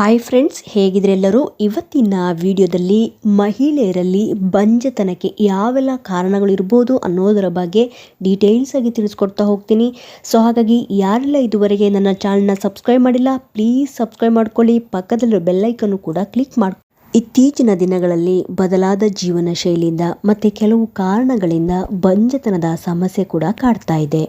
Hi friends, ಹೇಗಿದ್ರೆ ಎಲ್ಲರೂ. ಇವತ್ತಿನ ವಿಡಿಯೋದಲ್ಲಿ ಮಹಿಳೆಯರಲ್ಲಿ ಬಂಜೆತನಕ್ಕೆ ಯಾವೆಲ್ಲ ಕಾರಣಗಳಿರ್ಬೋದು ಅನ್ನೋದರ ಬಗ್ಗೆ ಡೀಟೇಲ್ಸ್ ಆಗಿ ತಿಳಿಸ್ಕೊಡ್ತಾ ಹೋಗ್ತೀನಿ. ಸೊ ಹಾಗಾಗಿ ಯಾರೆಲ್ಲ ಇದುವರೆಗೆ ನನ್ನ ಚಾನಲ್ನ ಸಬ್ಸ್ಕ್ರೈಬ್ ಮಾಡಿಲ್ಲ, ಪ್ಲೀಸ್ ಸಬ್ಸ್ಕ್ರೈಬ್ ಮಾಡ್ಕೊಳ್ಳಿ. ಪಕ್ಕದಲ್ಲಿರೋ ಬೆಲ್ಲೈಕನ್ನು ಕೂಡ ಕ್ಲಿಕ್ ಮಾಡಿ. ಇತ್ತೀಚಿನ ದಿನಗಳಲ್ಲಿ ಬದಲಾದ ಜೀವನ ಶೈಲಿಯಿಂದ ಮತ್ತು ಕೆಲವು ಕಾರಣಗಳಿಂದ ಬಂಜೆತನದ ಸಮಸ್ಯೆ ಕೂಡ ಕಾಡ್ತಾ ಇದೆ.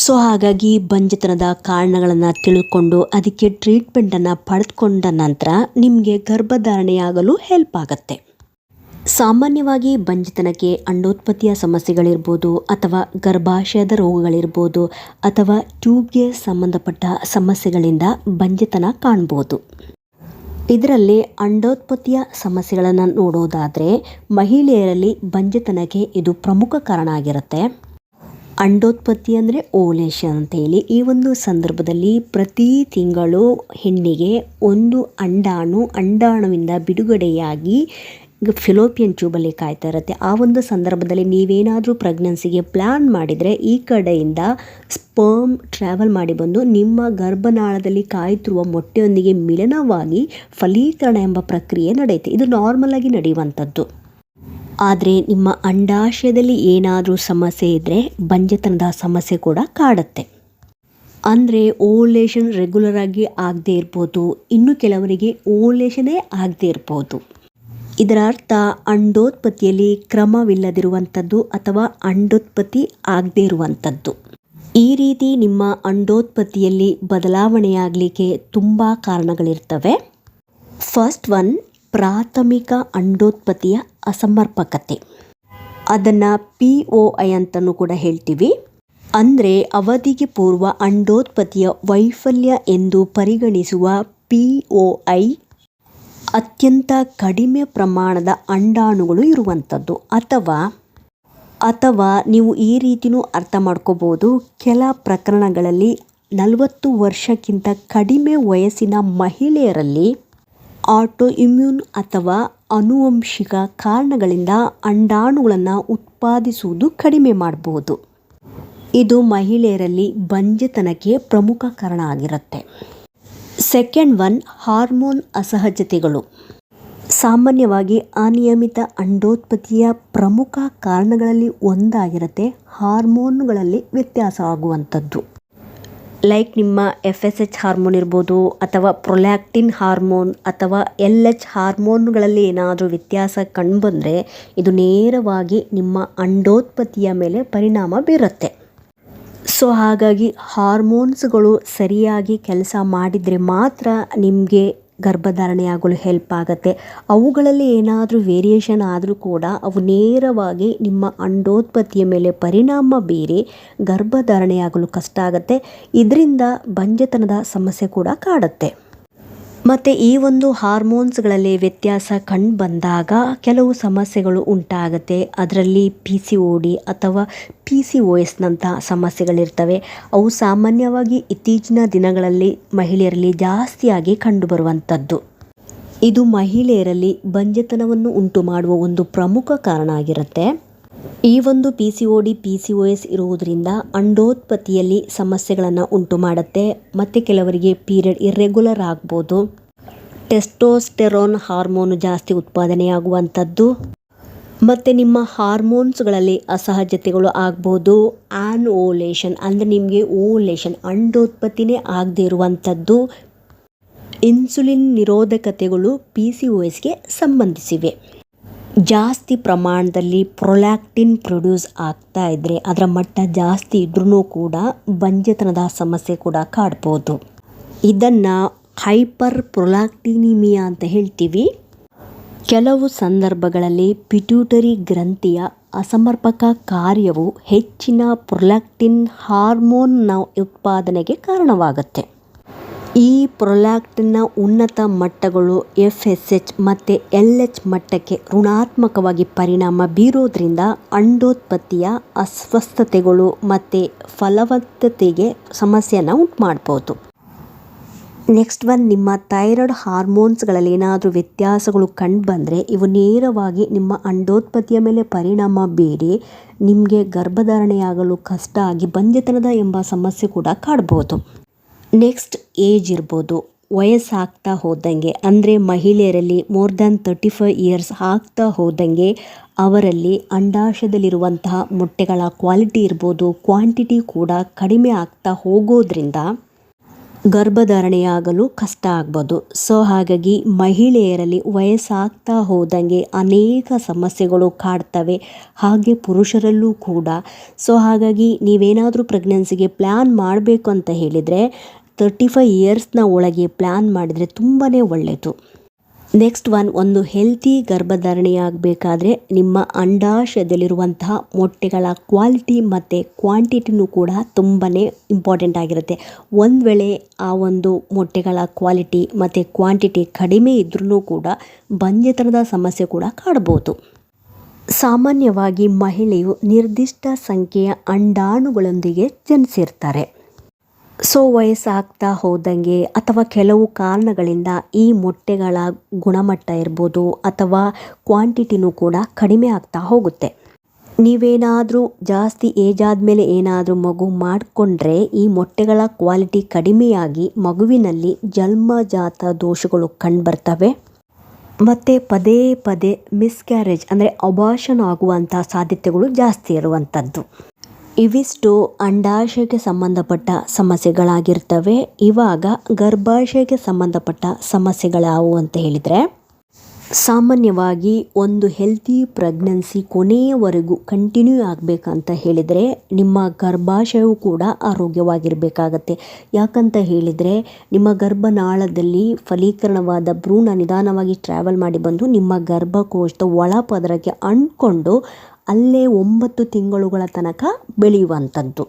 ಸೊ ಹಾಗಾಗಿ ಬಂಜೆತನದ ಕಾರಣಗಳನ್ನು ತಿಳ್ಕೊಂಡು ಅದಕ್ಕೆ ಟ್ರೀಟ್ಮೆಂಟನ್ನು ಪಡೆದುಕೊಂಡ ನಂತರ ನಿಮಗೆ ಗರ್ಭಧಾರಣೆಯಾಗಲು ಹೆಲ್ಪ್ ಆಗುತ್ತೆ. ಸಾಮಾನ್ಯವಾಗಿ ಬಂಜೆತನಕ್ಕೆ ಅಂಡೋತ್ಪತ್ತಿಯ ಸಮಸ್ಯೆಗಳಿರ್ಬೋದು, ಅಥವಾ ಗರ್ಭಾಶಯದ ರೋಗಗಳಿರ್ಬೋದು, ಅಥವಾ ಟ್ಯೂಬ್ಗೆ ಸಂಬಂಧಪಟ್ಟ ಸಮಸ್ಯೆಗಳಿಂದ ಬಂಜೆತನ ಕಾಣ್ಬೋದು. ಇದರಲ್ಲಿ ಅಂಡೋತ್ಪತ್ತಿಯ ಸಮಸ್ಯೆಗಳನ್ನು ನೋಡೋದಾದರೆ ಮಹಿಳೆಯರಲ್ಲಿ ಬಂಜೆತನಕ್ಕೆ ಇದು ಪ್ರಮುಖ ಕಾರಣ ಆಗಿರುತ್ತೆ. ಅಂಡೋತ್ಪತ್ತಿ ಅಂದರೆ ಓಲೇಷನ್ ಅಂತೇಳಿ. ಈ ಒಂದು ಸಂದರ್ಭದಲ್ಲಿ ಪ್ರತಿ ತಿಂಗಳು ಹೆಣ್ಣಿಗೆ ಒಂದು ಅಂಡಾಣುವಿಂದ ಬಿಡುಗಡೆಯಾಗಿ ಫಿಲೋಪಿಯನ್ ಟ್ಯೂಬಲ್ಲಿ ಕಾಯ್ತಾ ಇರುತ್ತೆ. ಆ ಒಂದು ಸಂದರ್ಭದಲ್ಲಿ ನೀವೇನಾದರೂ ಪ್ರೆಗ್ನೆನ್ಸಿಗೆ ಪ್ಲ್ಯಾನ್ ಮಾಡಿದರೆ ಈ ಕಡೆಯಿಂದ ಸ್ಪರ್ಮ್ ಟ್ರಾವೆಲ್ ಮಾಡಿ ಬಂದು ನಿಮ್ಮ ಗರ್ಭನಾಳದಲ್ಲಿ ಕಾಯ್ತಿರುವ ಮೊಟ್ಟೆಯೊಂದಿಗೆ ಮಿಲನವಾಗಿ ಫಲೀಕರಣ ಎಂಬ ಪ್ರಕ್ರಿಯೆ ನಡೆಯುತ್ತೆ. ಇದು ನಾರ್ಮಲ್ ಆಗಿ ನಡೆಯುವಂಥದ್ದು. ಆದರೆ ನಿಮ್ಮ ಅಂಡಾಶಯದಲ್ಲಿ ಏನಾದರೂ ಸಮಸ್ಯೆ ಇದ್ದರೆ ಬಂಜೆತನದ ಸಮಸ್ಯೆ ಕೂಡ ಕಾಡುತ್ತೆ. ಅಂದರೆ ಓಲೇಷನ್ ರೆಗ್ಯುಲರ್ ಆಗಿ ಆಗದೇ ಇರ್ಬೋದು, ಇನ್ನು ಕೆಲವರಿಗೆ ಓಲೇಷನೇ ಆಗದೇ ಇರ್ಬೋದು. ಇದರ ಅರ್ಥ ಅಂಡೋತ್ಪತ್ತಿಯಲ್ಲಿ ಕ್ರಮವಿಲ್ಲದಿರುವಂಥದ್ದು ಅಥವಾ ಅಂಡೋತ್ಪತ್ತಿ ಆಗದೇ ಇರುವಂಥದ್ದು. ಈ ರೀತಿ ನಿಮ್ಮ ಅಂಡೋತ್ಪತ್ತಿಯಲ್ಲಿ ಬದಲಾವಣೆಯಾಗಲಿಕ್ಕೆ ತುಂಬ ಕಾರಣಗಳಿರ್ತವೆ. ಫಸ್ಟ್ ಒನ್, ಪ್ರಾಥಮಿಕ ಅಂಡೋತ್ಪತ್ತಿಯ ಅಸಮರ್ಪಕತೆ. ಅದನ್ನು POI ಅಂತಲೂ ಕೂಡ ಹೇಳ್ತೀವಿ. ಅಂದರೆ ಅವಧಿಗೆ ಪೂರ್ವ ಅಂಡೋತ್ಪತ್ತಿಯ ವೈಫಲ್ಯ ಎಂದು ಪರಿಗಣಿಸುವ POI ಅತ್ಯಂತ ಕಡಿಮೆ ಪ್ರಮಾಣದ ಅಂಡಾಣುಗಳು ಇರುವಂಥದ್ದು. ಅಥವಾ ನೀವು ಈ ರೀತಿಯೂ ಅರ್ಥ ಮಾಡ್ಕೋಬೋದು, ಕೆಲ ಪ್ರಕರಣಗಳಲ್ಲಿ 40 ವರ್ಷಕ್ಕಿಂತ ಕಡಿಮೆ ವಯಸ್ಸಿನ ಮಹಿಳೆಯರಲ್ಲಿ ಆಟೋ ಇಮ್ಯೂನ್ ಅಥವಾ ಆನುವಂಶಿಕ ಕಾರಣಗಳಿಂದ ಅಂಡಾಣುಗಳನ್ನು ಉತ್ಪಾದಿಸುವುದು ಕಡಿಮೆ ಮಾಡಬಹುದು. ಇದು ಮಹಿಳೆಯರಲ್ಲಿ ಬಂಜೆತನಕ್ಕೆ ಪ್ರಮುಖ ಕಾರಣ ಆಗಿರುತ್ತೆ. ಸೆಕೆಂಡ್ ಒನ್, ಹಾರ್ಮೋನ್ ಅಸಹಜತೆಗಳು. ಸಾಮಾನ್ಯವಾಗಿ ಅನಿಯಮಿತ ಅಂಡೋತ್ಪತ್ತಿಯ ಪ್ರಮುಖ ಕಾರಣಗಳಲ್ಲಿ ಒಂದಾಗಿರುತ್ತೆ ಹಾರ್ಮೋನುಗಳಲ್ಲಿ ವ್ಯತ್ಯಾಸ ಆಗುವಂಥದ್ದು. ಲೈಕ್ ನಿಮ್ಮ FSH ಹಾರ್ಮೋನ್ ಇರ್ಬೋದು, ಅಥವಾ ಪ್ರೊಲ್ಯಾಕ್ಟಿನ್ ಹಾರ್ಮೋನ್ ಅಥವಾ LH ಹಾರ್ಮೋನ್ಗಳಲ್ಲಿ ಏನಾದರೂ ವ್ಯತ್ಯಾಸ ಕಂಡುಬಂದರೆ ಇದು ನೇರವಾಗಿ ನಿಮ್ಮ ಅಂಡೋತ್ಪತ್ತಿಯ ಮೇಲೆ ಪರಿಣಾಮ ಬೀರುತ್ತೆ. ಸೊ ಹಾಗಾಗಿ ಹಾರ್ಮೋನ್ಸ್ಗಳು ಸರಿಯಾಗಿ ಕೆಲಸ ಮಾಡಿದರೆ ಮಾತ್ರ ನಿಮಗೆ ಗರ್ಭಧಾರಣೆಯಾಗಲು ಹೆಲ್ಪ್ ಆಗುತ್ತೆ. ಅವುಗಳಲ್ಲಿ ಏನಾದರೂ ವೇರಿಯೇಷನ್ ಆದರೂ ಕೂಡ ಅವು ನೇರವಾಗಿ ನಿಮ್ಮ ಅಂಡೋತ್ಪತ್ತಿಯ ಮೇಲೆ ಪರಿಣಾಮ ಬೀರಿ ಗರ್ಭಧಾರಣೆಯಾಗಲು ಕಷ್ಟ ಆಗುತ್ತೆ. ಇದರಿಂದ ಬಂಜೆತನದ ಸಮಸ್ಯೆ ಕೂಡ ಕಾಡುತ್ತೆ. ಮತ್ತು ಈ ಒಂದು ಹಾರ್ಮೋನ್ಸ್ಗಳಲ್ಲಿ ವ್ಯತ್ಯಾಸ ಕಂಡು ಬಂದಾಗ ಕೆಲವು ಸಮಸ್ಯೆಗಳು ಉಂಟಾಗುತ್ತೆ. ಅದರಲ್ಲಿ PCOD ಅಥವಾ PCOSನಂಥ ಸಮಸ್ಯೆಗಳಿರ್ತವೆ. ಅವು ಸಾಮಾನ್ಯವಾಗಿ ಇತ್ತೀಚಿನ ದಿನಗಳಲ್ಲಿ ಮಹಿಳೆಯರಲ್ಲಿ ಜಾಸ್ತಿಯಾಗಿ ಕಂಡುಬರುವಂಥದ್ದು. ಇದು ಮಹಿಳೆಯರಲ್ಲಿ ಬಂಜೆತನವನ್ನು ಉಂಟು ಮಾಡುವ ಒಂದು ಪ್ರಮುಖ ಕಾರಣ ಆಗಿರುತ್ತೆ. ಈ ಒಂದು PCOD PCOS ಇರುವುದರಿಂದ ಅಂಡೋತ್ಪತ್ತಿಯಲ್ಲಿ ಸಮಸ್ಯೆಗಳನ್ನು ಉಂಟು ಮಾಡುತ್ತೆ. ಮತ್ತು ಕೆಲವರಿಗೆ ಪೀರಿಯಡ್ ಇರ್ರೆಗ್ಯುಲರ್ ಆಗ್ಬೋದು. ಟೆಸ್ಟೋಸ್ಟೆರೋನ್ ಹಾರ್ಮೋನು ಜಾಸ್ತಿ ಉತ್ಪಾದನೆಯಾಗುವಂಥದ್ದು. ಮತ್ತು ನಿಮ್ಮ ಹಾರ್ಮೋನ್ಸ್ಗಳಲ್ಲಿ ಅಸಹಜತೆಗಳು ಆಗ್ಬೋದು. ಓಲೇಷನ್ ಅಂದರೆ ನಿಮಗೆ ಓಲೇಷನ್ ಅಂಡೋತ್ಪತ್ತಿನೇ ಆಗದೇ ಇರುವಂಥದ್ದು. ಇನ್ಸುಲಿನ್ ನಿರೋಧಕತೆಗಳು PCOSಗೆ ಸಂಬಂಧಿಸಿವೆ. ಜಾಸ್ತಿ ಪ್ರಮಾಣದಲ್ಲಿ ಪ್ರೊಲ್ಯಾಕ್ಟಿನ್ ಪ್ರೊಡ್ಯೂಸ್ ಆಗ್ತಾ ಇದ್ದರೆ, ಅದರ ಮಟ್ಟ ಜಾಸ್ತಿ ಇದ್ರೂ ಕೂಡ ಬಂಜೆತನದ ಸಮಸ್ಯೆ ಕೂಡ ಕಾಡ್ಬೋದು. ಇದನ್ನು ಹೈಪರ್ ಪ್ರೊಲ್ಯಾಕ್ಟಿನಿಮಿಯಾ ಅಂತ ಹೇಳ್ತೀವಿ. ಕೆಲವು ಸಂದರ್ಭಗಳಲ್ಲಿ ಪಿಟ್ಯೂಟರಿ ಗ್ರಂಥಿಯ ಅಸಮರ್ಪಕ ಕಾರ್ಯವು ಹೆಚ್ಚಿನ ಪ್ರೊಲ್ಯಾಕ್ಟಿನ್ ಹಾರ್ಮೋನ್ನ ಉತ್ಪಾದನೆಗೆ ಕಾರಣವಾಗುತ್ತೆ. ಈ ಪ್ರೊಲ್ಯಾಕ್ಟಿನ್ನ ಉನ್ನತ ಮಟ್ಟಗಳು FSH ಮತ್ತು LH ಮಟ್ಟಕ್ಕೆ ಋಣಾತ್ಮಕವಾಗಿ ಪರಿಣಾಮ ಬೀರೋದ್ರಿಂದ ಅಂಡೋತ್ಪತ್ತಿಯ ಅಸ್ವಸ್ಥತೆಗಳು ಮತ್ತು ಫಲವತ್ತತೆಗೆ ಸಮಸ್ಯೆಯನ್ನು ಉಂಟು ಮಾಡ್ಬೋದು. ನೆಕ್ಸ್ಟ್ ಒನ್, ನಿಮ್ಮ ಥೈರಾಯ್ಡ್ ಹಾರ್ಮೋನ್ಸ್ಗಳಲ್ಲಿ ಏನಾದರೂ ವ್ಯತ್ಯಾಸಗಳು ಕಂಡುಬಂದರೆ ಇವು ನೇರವಾಗಿ ನಿಮ್ಮ ಅಂಡೋತ್ಪತ್ತಿಯ ಮೇಲೆ ಪರಿಣಾಮ ಬೀರಿ ನಿಮಗೆ ಗರ್ಭಧಾರಣೆಯಾಗಲು ಕಷ್ಟ ಆಗಿ ಬಂಜೆತನದ ಎಂಬ ಸಮಸ್ಯೆ ಕೂಡ ಕಾಡ್ಬೋದು. ನೆಕ್ಸ್ಟ್, ಏಜ್ ಇರ್ಬೋದು. ವಯಸ್ಸಾಗ್ತಾ ಹೋದಂಗೆ ಅಂದರೆ ಮಹಿಳೆಯರಲ್ಲಿ ಮೋರ್ ದ್ಯಾನ್ 35 ಇಯರ್ಸ್ ಆಗ್ತಾ ಹೋದಂಗೆ ಅವರಲ್ಲಿ ಅಂಡಾಶಯದಲ್ಲಿರುವಂತಹ ಮೊಟ್ಟೆಗಳ ಕ್ವಾಲಿಟಿ ಇರ್ಬೋದು, ಕ್ವಾಂಟಿಟಿ ಕೂಡ ಕಡಿಮೆ ಆಗ್ತಾ ಹೋಗೋದ್ರಿಂದ ಗರ್ಭಧಾರಣೆಯಾಗಲು ಕಷ್ಟ ಆಗ್ಬೋದು. ಸೊ ಹಾಗಾಗಿ ಮಹಿಳೆಯರಲ್ಲಿ ವಯಸ್ಸಾಗ್ತಾ ಹೋದಂಗೆ ಅನೇಕ ಸಮಸ್ಯೆಗಳು ಕಾಡ್ತವೆ, ಹಾಗೆ ಪುರುಷರಲ್ಲೂ ಕೂಡ. ಸೊ ಹಾಗಾಗಿ ನೀವೇನಾದರೂ ಪ್ರೆಗ್ನೆನ್ಸಿಗೆ ಪ್ಲ್ಯಾನ್ ಮಾಡಬೇಕು ಅಂತ ಹೇಳಿದರೆ 35 ಇಯರ್ಸ್ನ ಒಳಗೆ ಪ್ಲ್ಯಾನ್ ಮಾಡಿದರೆ ತುಂಬಾ ಒಳ್ಳೆಯದು. ನೆಕ್ಸ್ಟ್ ಒಂದು ಹೆಲ್ತಿ ಗರ್ಭಧಾರಣೆಯಾಗಬೇಕಾದ್ರೆ ನಿಮ್ಮ ಅಂಡಾಶಯದಲ್ಲಿರುವಂತಹ ಮೊಟ್ಟೆಗಳ ಕ್ವಾಲಿಟಿ ಮತ್ತು ಕ್ವಾಂಟಿಟಿನೂ ಕೂಡ ತುಂಬಾ ಇಂಪಾರ್ಟೆಂಟ್ ಆಗಿರುತ್ತೆ. ಒಂದು ವೇಳೆ ಆ ಒಂದು ಮೊಟ್ಟೆಗಳ ಕ್ವಾಲಿಟಿ ಮತ್ತು ಕ್ವಾಂಟಿಟಿ ಕಡಿಮೆ ಇದ್ರೂ ಕೂಡ ಬಂಜೆತನದ ಸಮಸ್ಯೆ ಕೂಡ ಕಾಡ್ಬೋದು. ಸಾಮಾನ್ಯವಾಗಿ ಮಹಿಳೆಯು ನಿರ್ದಿಷ್ಟ ಸಂಖ್ಯೆಯ ಅಂಡಾಣುಗಳೊಂದಿಗೆ ಜನಿಸಿರ್ತಾರೆ. ಸೊ ವಯಸ್ಸಾಗ್ತಾ ಹೋದಂಗೆ ಅಥವಾ ಕೆಲವು ಕಾರಣಗಳಿಂದ ಈ ಮೊಟ್ಟೆಗಳ ಗುಣಮಟ್ಟ ಇರ್ಬೋದು ಅಥವಾ ಕ್ವಾಂಟಿಟಿನೂ ಕೂಡ ಕಡಿಮೆ ಆಗ್ತಾ ಹೋಗುತ್ತೆ. ನೀವೇನಾದರೂ ಜಾಸ್ತಿ ಏಜ್ ಆದಮೇಲೆ ಏನಾದರೂ ಮಗು ಮಾಡಿಕೊಂಡ್ರೆ ಈ ಮೊಟ್ಟೆಗಳ ಕ್ವಾಲಿಟಿ ಕಡಿಮೆಯಾಗಿ ಮಗುವಿನಲ್ಲಿ ಜನ್ಮಜಾತ ದೋಷಗಳು ಕಂಡುಬರ್ತವೆ ಮತ್ತು ಪದೇ ಪದೇ ಮಿಸ್ಕ್ಯಾರೇಜ್ ಅಂದರೆ ಅಬಾರ್ಷನ್ ಆಗುವಂಥ ಸಾಧ್ಯತೆಗಳು ಜಾಸ್ತಿ ಇರುವಂಥದ್ದು. ಇವಿಷ್ಟು ಅಂಡಾಶಯಕ್ಕೆ ಸಂಬಂಧಪಟ್ಟ ಸಮಸ್ಯೆಗಳಾಗಿರ್ತವೆ. ಇವಾಗ ಗರ್ಭಾಶಯಕ್ಕೆ ಸಂಬಂಧಪಟ್ಟ ಸಮಸ್ಯೆಗಳಾವು ಅಂತ ಹೇಳಿದರೆ, ಸಾಮಾನ್ಯವಾಗಿ ಒಂದು ಹೆಲ್ತಿ ಪ್ರೆಗ್ನೆನ್ಸಿ ಕೊನೆಯವರೆಗೂ ಕಂಟಿನ್ಯೂ ಆಗಬೇಕಂತ ಹೇಳಿದರೆ ನಿಮ್ಮ ಗರ್ಭಾಶಯವು ಕೂಡ ಆರೋಗ್ಯವಾಗಿರಬೇಕಾಗತ್ತೆ. ಯಾಕಂತ ಹೇಳಿದರೆ ನಿಮ್ಮ ಗರ್ಭನಾಳದಲ್ಲಿ ಫಲೀಕರಣವಾದ ಭ್ರೂಣ ನಿಧಾನವಾಗಿ ಟ್ರಾವೆಲ್ ಮಾಡಿ ಬಂದು ನಿಮ್ಮ ಗರ್ಭಕೋಶದ ಒಳಪದರಕ್ಕೆ ಅಂಟ್ಕೊಂಡು ಅಲ್ಲೇ 9 ತಿಂಗಳುಗಳ ತನಕ ಬೆಳೆಯುವಂಥದ್ದು.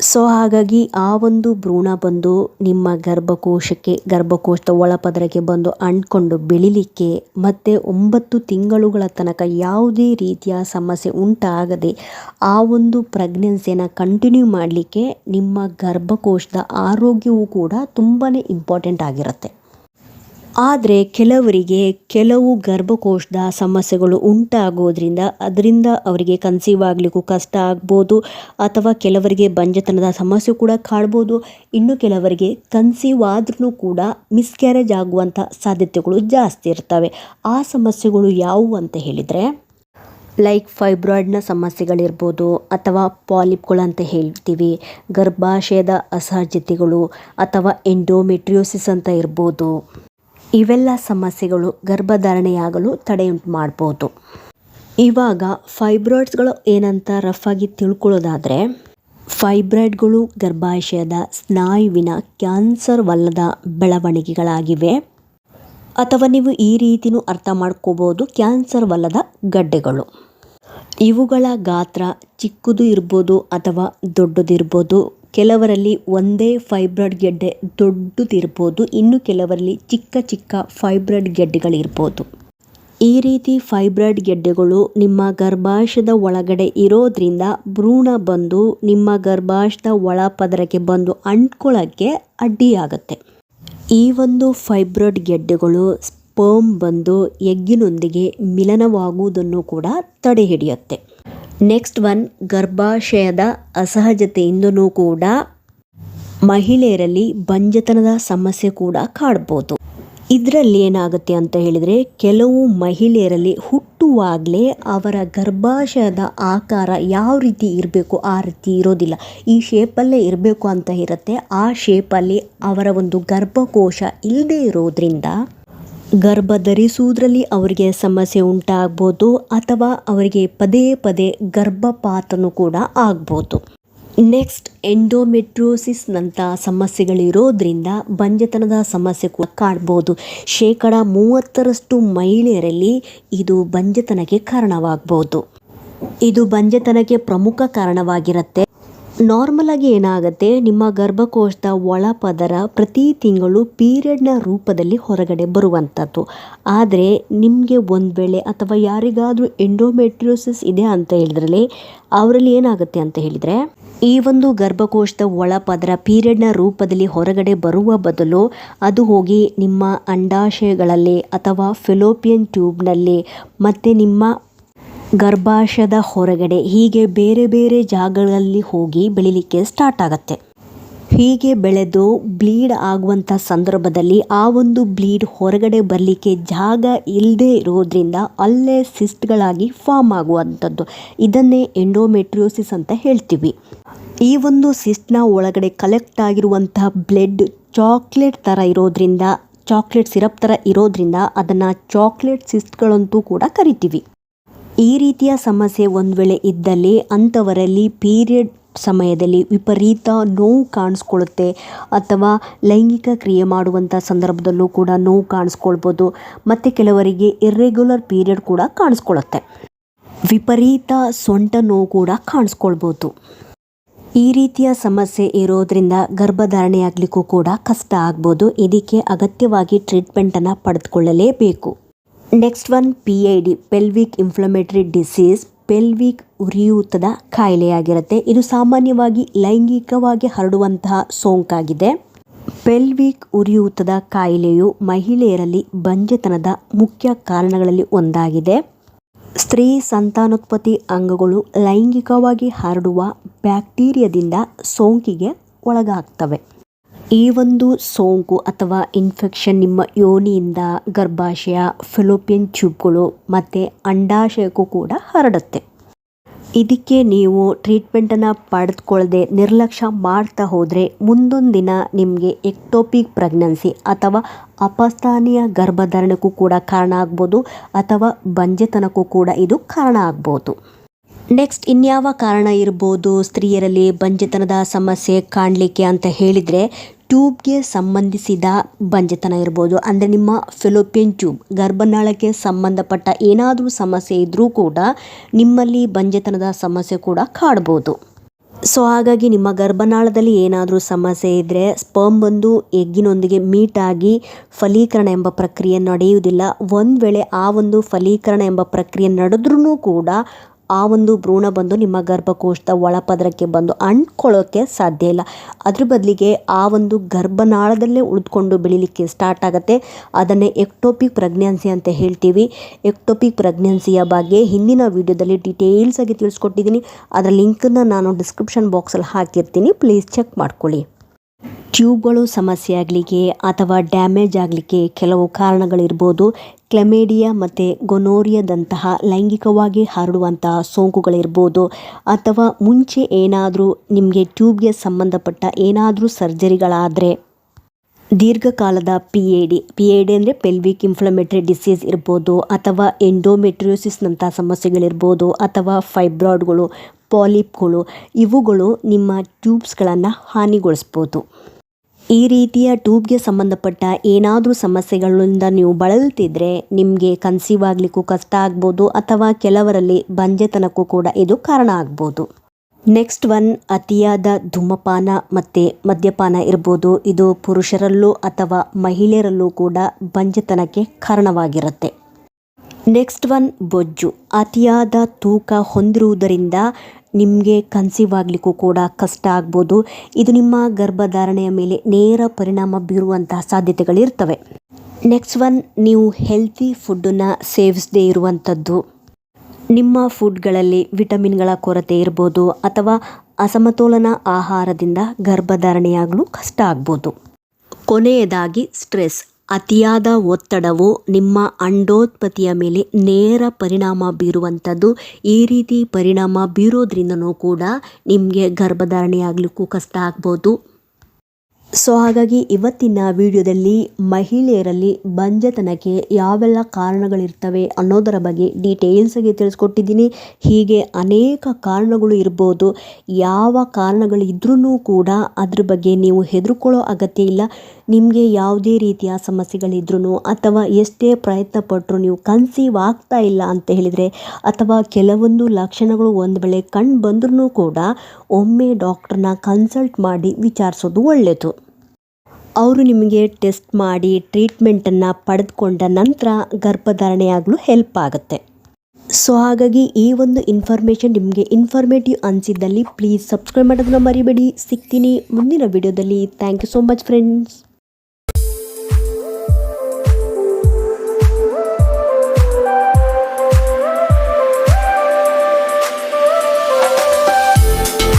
ಸೊ ಹಾಗಾಗಿ ಆ ಒಂದು ಭ್ರೂಣ ಬಂದು ನಿಮ್ಮ ಗರ್ಭಕೋಶದ ಒಳಪದರಕ್ಕೆ ಬಂದು ಅಂಟ್ಕೊಂಡು ಬೆಳಿಲಿಕ್ಕೆ ಮತ್ತು 9 ತಿಂಗಳುಗಳ ತನಕ ಯಾವುದೇ ರೀತಿಯ ಸಮಸ್ಯೆ ಉಂಟಾಗದೆ ಆ ಒಂದು ಪ್ರೆಗ್ನೆನ್ಸಿಯನ್ನು ಕಂಟಿನ್ಯೂ ಮಾಡಲಿಕ್ಕೆ ನಿಮ್ಮ ಗರ್ಭಕೋಶದ ಆರೋಗ್ಯವು ಕೂಡ ತುಂಬಾ ಇಂಪಾರ್ಟೆಂಟ್ ಆಗಿರುತ್ತೆ. ಆದರೆ ಕೆಲವು ಗರ್ಭಕೋಶದ ಸಮಸ್ಯೆಗಳು ಉಂಟಾಗೋದ್ರಿಂದ ಅದರಿಂದ ಅವರಿಗೆ ಕನ್ಸೀವ್ ಆಗಲಿಕ್ಕೂ ಕಷ್ಟ ಆಗ್ಬೋದು, ಅಥವಾ ಕೆಲವರಿಗೆ ಬಂಜೆತನದ ಸಮಸ್ಯೆ ಕೂಡ ಕಾಡ್ಬೋದು. ಇನ್ನು ಕೆಲವರಿಗೆ ಕನ್ಸೀವ್ ಆದ್ರೂ ಕೂಡ ಮಿಸ್ಕ್ಯಾರೇಜ್ ಆಗುವಂಥ ಸಾಧ್ಯತೆಗಳು ಜಾಸ್ತಿ ಇರ್ತವೆ. ಆ ಸಮಸ್ಯೆಗಳು ಯಾವುವು ಅಂತ ಹೇಳಿದರೆ, ಲೈಕ್ ಫೈಬ್ರಾಯ್ಡ್ನ ಸಮಸ್ಯೆಗಳಿರ್ಬೋದು ಅಥವಾ ಪಾಲಿಪ್ಗಳು ಅಂತ ಹೇಳ್ತೀವಿ, ಗರ್ಭಾಶಯದ ಅಸಹಜತೆಗಳು ಅಥವಾ ಎಂಡೋಮೆಟ್ರಿಯೋಸಿಸ್ ಅಂತ ಇರ್ಬೋದು. ಇವೆಲ್ಲ ಸಮಸ್ಯೆಗಳು ಗರ್ಭಧಾರಣೆಯಾಗಲು ತಡೆಯುಂಟು ಮಾಡ್ಬೋದು. ಇವಾಗ ಫೈಬ್ರಾಯ್ಡ್ಸ್ಗಳು ಏನಂತ ರಫಾಗಿ ತಿಳ್ಕೊಳ್ಳೋದಾದರೆ, ಫೈಬ್ರಾಯ್ಡ್ಗಳು ಗರ್ಭಾಶಯದ ಸ್ನಾಯುವಿನ ಕ್ಯಾನ್ಸರ್ವಲ್ಲದ ಬೆಳವಣಿಗೆಗಳಾಗಿವೆ, ಅಥವಾ ನೀವು ಈ ರೀತಿಯೂ ಅರ್ಥ ಮಾಡ್ಕೋಬೋದು, ಕ್ಯಾನ್ಸರ್ವಲ್ಲದ ಗಡ್ಡೆಗಳು. ಇವುಗಳ ಗಾತ್ರ ಚಿಕ್ಕದು ಇರ್ಬೋದು ಅಥವಾ ದೊಡ್ಡದಿರ್ಬೋದು. ಕೆಲವರಲ್ಲಿ ಒಂದೇ ಫೈಬ್ರಾಯ್ಡ್ ಗೆಡ್ಡೆ ದೊಡ್ಡದಿರ್ಬೋದು, ಇನ್ನು ಕೆಲವರಲ್ಲಿ ಚಿಕ್ಕ ಫೈಬ್ರಾಯ್ಡ್ ಗೆಡ್ಡೆಗಳಿರ್ಬೋದು. ಈ ರೀತಿ ಫೈಬ್ರಾಯ್ಡ್ ಗೆಡ್ಡೆಗಳು ನಿಮ್ಮ ಗರ್ಭಾಶಯದ ಒಳಗಡೆ ಇರೋದ್ರಿಂದ ಭ್ರೂಣ ಬಂದು ನಿಮ್ಮ ಗರ್ಭಾಶಯದ ಒಳಪದರಕ್ಕೆ ಬಂದು ಅಂಟ್ಕೊಳ್ಳೋಕ್ಕೆ ಅಡ್ಡಿಯಾಗುತ್ತೆ. ಈ ಒಂದು ಫೈಬ್ರಾಯ್ಡ್ ಗೆಡ್ಡೆಗಳು ಸ್ಪರ್ಮ್ ಬಂದು ಎಗ್ಗಿನೊಂದಿಗೆ ಮಿಲನವಾಗುವುದನ್ನು ಕೂಡ ತಡೆ ಹಿಡಿಯುತ್ತೆ. ನೆಕ್ಸ್ಟ್ ಗರ್ಭಾಶಯದ ಅಸಹಜತೆಯಿಂದನೂ ಕೂಡ ಮಹಿಳೆಯರಲ್ಲಿ ಬಂಜೆತನದ ಸಮಸ್ಯೆ ಕೂಡ ಕಾಡ್ಬೋದು. ಇದರಲ್ಲಿ ಏನಾಗುತ್ತೆ ಅಂತ ಹೇಳಿದರೆ, ಕೆಲವು ಮಹಿಳೆಯರಲ್ಲಿ ಹುಟ್ಟುವಾಗಲೇ ಅವರ ಗರ್ಭಾಶಯದ ಆಕಾರ ಯಾವ ರೀತಿ ಇರಬೇಕು ಆ ರೀತಿ ಇರೋದಿಲ್ಲ, ಈ ಶೇಪಲ್ಲೇ ಇರಬೇಕು ಅಂತ ಇರುತ್ತೆ. ಆ ಶೇಪಲ್ಲಿ ಅವರ ಒಂದು ಗರ್ಭಕೋಶ ಇಲ್ಲದೆ ಇರೋದ್ರಿಂದ ಗರ್ಭ ಧರಿಸುವುದರಲ್ಲಿ ಅವರಿಗೆ ಸಮಸ್ಯೆ ಉಂಟಾಗ್ಬೋದು, ಅಥವಾ ಅವರಿಗೆ ಪದೇ ಪದೇ ಗರ್ಭಪಾತನೂ ಕೂಡ ಆಗ್ಬೋದು. ನೆಕ್ಸ್ಟ್ ಎಂಡೋಮೆಟ್ರಿಯೋಸಿಸ್ನಂಥ ಸಮಸ್ಯೆಗಳಿರೋದ್ರಿಂದ ಬಂಜೆತನದ ಸಮಸ್ಯೆ ಕೂಡ ಕಾಡ್ಬೋದು. 30% ಮಹಿಳೆಯರಲ್ಲಿ ಇದು ಬಂಜೆತನಕ್ಕೆ ಕಾರಣವಾಗ್ಬೋದು. ಇದು ಬಂಜೆತನಕ್ಕೆ ಪ್ರಮುಖ ಕಾರಣವಾಗಿರುತ್ತೆ. ನಾರ್ಮಲ್ ಆಗಿ ಏನಾಗುತ್ತೆ, ನಿಮ್ಮ ಗರ್ಭಕೋಶದ ಒಳಪದರ ಪ್ರತಿ ತಿಂಗಳು ಪೀರಿಯಡ್ನ ರೂಪದಲ್ಲಿ ಹೊರಗಡೆ ಬರುವಂಥದ್ದು. ಆದರೆ ನಿಮಗೆ ಒಂದು ವೇಳೆ ಅಥವಾ ಯಾರಿಗಾದರೂ ಎಂಡೋಮೆಟ್ರಿಯೋಸಿಸ್ ಇದೆ ಅಂತ ಹೇಳಿದ್ರಲ್ಲಿ ಅವರಲ್ಲಿ ಏನಾಗುತ್ತೆ ಅಂತ ಹೇಳಿದರೆ, ಈ ಒಂದು ಗರ್ಭಕೋಶದ ಒಳಪದರ ಪೀರಿಯಡ್ನ ರೂಪದಲ್ಲಿ ಹೊರಗಡೆ ಬರುವ ಬದಲು ಅದು ಹೋಗಿ ನಿಮ್ಮ ಅಂಡಾಶಯಗಳಲ್ಲಿ ಅಥವಾ ಫೆಲೋಪಿಯನ್ ಟ್ಯೂಬ್ನಲ್ಲಿ ಮತ್ತು ನಿಮ್ಮ ಗರ್ಭಾಶಯದ ಹೊರಗಡೆ ಹೀಗೆ ಬೇರೆ ಬೇರೆ ಜಾಗಗಳಲ್ಲಿ ಹೋಗಿ ಬೆಳಿಲಿಕ್ಕೆ ಸ್ಟಾರ್ಟ್ ಆಗುತ್ತೆ. ಹೀಗೆ ಬೆಳೆದು ಬ್ಲೀಡ್ ಆಗುವಂಥ ಸಂದರ್ಭದಲ್ಲಿ ಆ ಒಂದು ಬ್ಲೀಡ್ ಹೊರಗಡೆ ಬರಲಿಕ್ಕೆ ಜಾಗ ಇಲ್ಲದೆ ಇರೋದ್ರಿಂದ ಅಲ್ಲೇ ಸಿಸ್ಟ್ಗಳಾಗಿ ಫಾರ್ಮ್ ಆಗುವಂಥದ್ದು, ಇದನ್ನೇ ಎಂಡೋಮೆಟ್ರಿಯೋಸಿಸ್ ಅಂತ ಹೇಳ್ತೀವಿ. ಈ ಒಂದು ಸಿಸ್ಟ್ನ ಒಳಗಡೆ ಕಲೆಕ್ಟ್ ಆಗಿರುವಂತಹ ಬ್ಲಡ್ ಚಾಕ್ಲೇಟ್ ಥರ ಇರೋದ್ರಿಂದ, ಚಾಕ್ಲೇಟ್ ಸಿರಪ್ ಥರ ಇರೋದ್ರಿಂದ ಅದನ್ನು ಚಾಕ್ಲೇಟ್ ಸಿಸ್ಟ್ಗಳಂತೂ ಕೂಡ ಕರಿತೀವಿ. ಈ ರೀತಿಯ ಸಮಸ್ಯೆ ಒಂದು ವೇಳೆ ಇದ್ದಲ್ಲಿ ಅಂಥವರಲ್ಲಿ ಪೀರಿಯಡ್ ಸಮಯದಲ್ಲಿ ವಿಪರೀತ ನೋವು ಕಾಣಿಸ್ಕೊಳ್ಳುತ್ತೆ, ಅಥವಾ ಲೈಂಗಿಕ ಕ್ರಿಯೆ ಮಾಡುವಂಥ ಸಂದರ್ಭದಲ್ಲೂ ಕೂಡ ನೋವು ಕಾಣಿಸ್ಕೊಳ್ಬೋದು. ಮತ್ತು ಕೆಲವರಿಗೆ ಇರ್ರೆಗ್ಯುಲರ್ ಪೀರಿಯಡ್ ಕೂಡ ಕಾಣಿಸ್ಕೊಳ್ಳುತ್ತೆ, ವಿಪರೀತ ಸೊಂಟ ನೋವು ಕೂಡ ಕಾಣಿಸ್ಕೊಳ್ಬೋದು. ಈ ರೀತಿಯ ಸಮಸ್ಯೆ ಇರೋದ್ರಿಂದ ಗರ್ಭಧಾರಣೆಯಾಗಲಿಕ್ಕೂ ಕೂಡ ಕಷ್ಟ ಆಗ್ಬೋದು. ಇದಕ್ಕೆ ಅಗತ್ಯವಾಗಿ ಟ್ರೀಟ್ಮೆಂಟನ್ನು ಪಡೆದುಕೊಳ್ಳಲೇಬೇಕು. Next one PID, pelvic inflammatory disease, pelvic ಉರಿಯೂತದ ಕಾಯಿಲೆಯಾಗಿರುತ್ತೆ. ಇದು ಸಾಮಾನ್ಯವಾಗಿ ಲೈಂಗಿಕವಾಗಿ ಹರಡುವಂತಹ ಸೋಂಕಾಗಿದೆ. ಪೆಲ್ವಿಕ್ ಉರಿಯೂತದ ಕಾಯಿಲೆಯು ಮಹಿಳೆಯರಲ್ಲಿ ಬಂಜೆತನದ ಮುಖ್ಯ ಕಾರಣಗಳಲ್ಲಿ ಒಂದಾಗಿದೆ. ಸ್ತ್ರೀ ಸಂತಾನೋತ್ಪತ್ತಿ ಅಂಗಗಳು ಲೈಂಗಿಕವಾಗಿ ಹರಡುವ ಬ್ಯಾಕ್ಟೀರಿಯಾದಿಂದ ಸೋಂಕಿಗೆ ಒಳಗಾಗ್ತವೆ. ಈ ಒಂದು ಸೋಂಕು ಅಥವಾ ಇನ್ಫೆಕ್ಷನ್ ನಿಮ್ಮ ಯೋನಿಯಿಂದ ಗರ್ಭಾಶಯ, ಫೆಲೋಪಿಯನ್ ಟ್ಯೂಬ್ಗಳು ಮತ್ತು ಅಂಡಾಶಯಕ್ಕೂ ಕೂಡ ಹರಡುತ್ತೆ. ಇದಕ್ಕೆ ನೀವು ಟ್ರೀಟ್ಮೆಂಟನ್ನು ಪಡೆದುಕೊಳ್ಳದೆ ನಿರ್ಲಕ್ಷ್ಯ ಮಾಡ್ತಾ ಹೋದರೆ ಮುಂದೊಂದು ದಿನ ನಿಮಗೆ ಎಕ್ಟೋಪಿಕ್ ಪ್ರೆಗ್ನೆನ್ಸಿ ಅಥವಾ ಅಪಸ್ಥಾನೀಯ ಗರ್ಭಧಾರಣೆಗೂ ಕೂಡ ಕಾರಣ ಆಗ್ಬೋದು, ಅಥವಾ ಬಂಜೆತನಕ್ಕೂ ಕೂಡ ಇದು ಕಾರಣ ಆಗ್ಬೋದು. ನೆಕ್ಸ್ಟ್ ಇನ್ಯಾವ ಕಾರಣ ಇರ್ಬೋದು ಸ್ತ್ರೀಯರಲ್ಲಿ ಬಂಜೆತನದ ಸಮಸ್ಯೆ ಕಾಣಲಿಕ್ಕೆ ಅಂತ ಹೇಳಿದರೆ, ಟ್ಯೂಬ್ಗೆ ಸಂಬಂಧಿಸಿದ ಬಂಜೆತನ ಇರ್ಬೋದು. ಅಂದರೆ ನಿಮ್ಮ ಫೆಲೋಪಿಯನ್ ಟ್ಯೂಬ್, ಗರ್ಭನಾಳಕ್ಕೆ ಸಂಬಂಧಪಟ್ಟ ಏನಾದರೂ ಸಮಸ್ಯೆ ಇದ್ದರೂ ಕೂಡ ನಿಮ್ಮಲ್ಲಿ ಬಂಜೆತನದ ಸಮಸ್ಯೆ ಕೂಡ ಕಾಡ್ಬೋದು. ಸೊ ಹಾಗಾಗಿ ನಿಮ್ಮ ಗರ್ಭನಾಳದಲ್ಲಿ ಏನಾದರೂ ಸಮಸ್ಯೆ ಇದ್ದರೆ ಸ್ಪರ್ಮ್ ಬಂದು ಎಗ್ಗಿನೊಂದಿಗೆ ಮೀಟ್ ಆಗಿ ಫಲೀಕರಣ ಎಂಬ ಪ್ರಕ್ರಿಯೆ ನಡೆಯುವುದಿಲ್ಲ. ಒಂದು ವೇಳೆ ಆ ಒಂದು ಫಲೀಕರಣ ಎಂಬ ಪ್ರಕ್ರಿಯೆ ನಡೆದ್ರೂ ಕೂಡ ಆ ಒಂದು ಭ್ರೂಣ ಬಂದು ನಿಮ್ಮ ಗರ್ಭಕೋಶದ ಒಳಪದರಕ್ಕೆ ಬಂದು ಅಂಟ್ಕೊಳ್ಳೋಕ್ಕೆ ಸಾಧ್ಯ ಇಲ್ಲ. ಅದ್ರ ಬದಲಿಗೆ ಆ ಒಂದು ಗರ್ಭನಾಳದಲ್ಲೇ ಉಳಿದುಕೊಂಡು ಬೆಳೀಲಿಕ್ಕೆ ಸ್ಟಾರ್ಟ್ ಆಗುತ್ತೆ. ಅದನ್ನೇ ಎಕ್ಟೋಪಿಕ್ ಪ್ರೆಗ್ನೆನ್ಸಿ ಅಂತ ಹೇಳ್ತೀವಿ. ಎಕ್ಟೋಪಿಕ್ ಪ್ರೆಗ್ನೆನ್ಸಿಯ ಬಗ್ಗೆ ಹಿಂದಿನ ವಿಡಿಯೋದಲ್ಲಿ ಡೀಟೇಲ್ಸ್ ಆಗಿ ತಿಳಿಸ್ಕೊಟ್ಟಿದ್ದೀನಿ. ಅದರ ಲಿಂಕನ್ನು ನಾನು ಡಿಸ್ಕ್ರಿಪ್ಷನ್ ಬಾಕ್ಸಲ್ಲಿ ಹಾಕಿರ್ತೀನಿ, ಪ್ಲೀಸ್ ಚೆಕ್ ಮಾಡ್ಕೊಳ್ಳಿ. ಟ್ಯೂಬ್ಗಳು ಸಮಸ್ಯೆ ಆಗಲಿಕ್ಕೆ ಅಥವಾ ಡ್ಯಾಮೇಜ್ ಆಗಲಿಕ್ಕೆ ಕೆಲವು ಕಾರಣಗಳಿರ್ಬೋದು. ಕ್ಲೆಮೇಡಿಯಾ ಮತ್ತು ಗೊನೋರಿಯಾದಂತಹ ಲೈಂಗಿಕವಾಗಿ ಹರಡುವಂತಹ ಸೋಂಕುಗಳಿರ್ಬೋದು, ಅಥವಾ ಮುಂಚೆ ಏನಾದರೂ ನಿಮಗೆ ಟ್ಯೂಬ್ಗೆ ಸಂಬಂಧಪಟ್ಟ ಏನಾದರೂ ಸರ್ಜರಿಗಳಾದರೆ, ದೀರ್ಘಕಾಲದ PID ಅಂದರೆ ಪೆಲ್ವಿಕ್ ಇನ್ಫ್ಲಮೇಟರಿ ಡಿಸೀಸ್ ಇರ್ಬೋದು, ಅಥವಾ ಎಂಡೋಮೆಟ್ರಿಯೋಸಿಸ್ನಂಥ ಸಮಸ್ಯೆಗಳಿರ್ಬೋದು, ಅಥವಾ ಫೈಬ್ರಾಯ್ಡ್ಗಳು, ಪಾಲಿಪ್ಗಳು, ಇವುಗಳು ನಿಮ್ಮ ಟ್ಯೂಬ್ಸ್ಗಳನ್ನು ಹಾನಿಗೊಳಿಸ್ಬೋದು. ಈ ರೀತಿಯ ಟ್ಯೂಬ್ಗೆ ಸಂಬಂಧಪಟ್ಟ ಏನಾದರೂ ಸಮಸ್ಯೆಗಳಿಂದ ನೀವು ಬಳಲ್ತಿದ್ರೆ ನಿಮಗೆ ಕನ್ಸೀವ್ ಆಗಲಿಕ್ಕೂ ಕಷ್ಟ ಆಗ್ಬೋದು, ಅಥವಾ ಕೆಲವರಲ್ಲಿ ಬಂಜೆತನಕ್ಕೂ ಕೂಡ ಇದು ಕಾರಣ ಆಗ್ಬೋದು. ನೆಕ್ಸ್ಟ್ ಒನ್ ಅತಿಯಾದ ಧೂಮಪಾನ ಮತ್ತು ಮದ್ಯಪಾನ ಇರ್ಬೋದು. ಇದು ಪುರುಷರಲ್ಲೂ ಅಥವಾ ಮಹಿಳೆಯರಲ್ಲೂ ಕೂಡ ಬಂಜೆತನಕ್ಕೆ ಕಾರಣವಾಗಿರುತ್ತೆ. ನೆಕ್ಸ್ಟ್ ಒನ್ ಬೊಜ್ಜು. ಅತಿಯಾದ ತೂಕ ಹೊಂದಿರುವುದರಿಂದ ನಿಮಗೆ ಕನ್ಸೀವ್ ಆಗಲಿಕ್ಕೂ ಕೂಡ ಕಷ್ಟ ಆಗ್ಬೋದು. ಇದು ನಿಮ್ಮ ಗರ್ಭಧಾರಣೆಯ ಮೇಲೆ ನೇರ ಪರಿಣಾಮ ಬೀರುವಂತಹ ಸಾಧ್ಯತೆಗಳಿರ್ತವೆ. ನೆಕ್ಸ್ಟ್ ಒನ್, ನೀವು ಹೆಲ್ತಿ ಫುಡ್ಡನ್ನು ಸೇವಿಸದೇ ಇರುವಂಥದ್ದು. ನಿಮ್ಮ ಫುಡ್ಗಳಲ್ಲಿ ವಿಟಮಿನ್ಗಳ ಕೊರತೆ ಇರ್ಬೋದು, ಅಥವಾ ಅಸಮತೋಲನ ಆಹಾರದಿಂದ ಗರ್ಭಧಾರಣೆಯಾಗಲು ಕಷ್ಟ ಆಗ್ಬೋದು. ಕೊನೆಯದಾಗಿ ಸ್ಟ್ರೆಸ್. ಅತಿಯಾದ ಒತ್ತಡವು ನಿಮ್ಮ ಅಂಡೋತ್ಪತ್ತಿಯ ಮೇಲೆ ನೇರ ಪರಿಣಾಮ ಬೀರುವಂಥದ್ದು. ಈ ರೀತಿ ಪರಿಣಾಮ ಬೀರೋದ್ರಿಂದನೂ ಕೂಡ ನಿಮಗೆ ಗರ್ಭಧಾರಣೆಯಾಗಲಿಕ್ಕೂ ಕಷ್ಟ ಆಗ್ಬೋದು. ಸೊ ಹಾಗಾಗಿ ಇವತ್ತಿನ ವಿಡಿಯೋದಲ್ಲಿ ಮಹಿಳೆಯರಲ್ಲಿ ಬಂಜೆತನಕ್ಕೆ ಯಾವೆಲ್ಲ ಕಾರಣಗಳಿರ್ತವೆ ಅನ್ನೋದರ ಬಗ್ಗೆ ಡೀಟೇಲ್ಸಾಗಿ ತಿಳಿಸ್ಕೊಟ್ಟಿದ್ದೀನಿ. ಹೀಗೆ ಅನೇಕ ಕಾರಣಗಳು ಇರ್ಬೋದು. ಯಾವ ಕಾರಣಗಳಿದ್ರೂ ಕೂಡ ಅದ್ರ ಬಗ್ಗೆ ನೀವು ಹೆದರ್ಕೊಳ್ಳೋ ಅಗತ್ಯ ಇಲ್ಲ. ನಿಮಗೆ ಯಾವುದೇ ರೀತಿಯ ಸಮಸ್ಯೆಗಳಿದ್ರೂ, ಅಥವಾ ಎಷ್ಟೇ ಪ್ರಯತ್ನ ಪಟ್ಟರು ನೀವು ಕನ್ಸೀವ್ ಆಗ್ತಾ ಇಲ್ಲ ಅಂತ ಹೇಳಿದರೆ, ಅಥವಾ ಕೆಲವೊಂದು ಲಕ್ಷಣಗಳು ಒಂದು ವೇಳೆ ಕಂಡು ಬಂದ್ರೂ ಕೂಡ ಒಮ್ಮೆ ಡಾಕ್ಟ್ರನ್ನ ಕನ್ಸಲ್ಟ್ ಮಾಡಿ ವಿಚಾರಿಸೋದು ಒಳ್ಳೆಯದು. ಅವರು ನಿಮಗೆ ಟೆಸ್ಟ್ ಮಾಡಿ ಟ್ರೀಟ್ಮೆಂಟನ್ನು ಪಡೆದುಕೊಂಡ ನಂತರ ಗರ್ಭಧಾರಣೆಯಾಗಲು ಹೆಲ್ಪ್ ಆಗುತ್ತೆ. ಸೊ ಹಾಗಾಗಿ ಈ ಒಂದು ಇನ್ಫಾರ್ಮೇಷನ್ ನಿಮಗೆ ಇನ್ಫಾರ್ಮೇಟಿವ್ ಅನಿಸಿದ್ದಲ್ಲಿ ಪ್ಲೀಸ್ ಸಬ್ಸ್ಕ್ರೈಬ್ ಮಾಡೋದನ್ನ ಮರಿಬೇಡಿ. ಸಿಗ್ತೀನಿ ಮುಂದಿನ ವಿಡಿಯೋದಲ್ಲಿ. Thank you so much friends.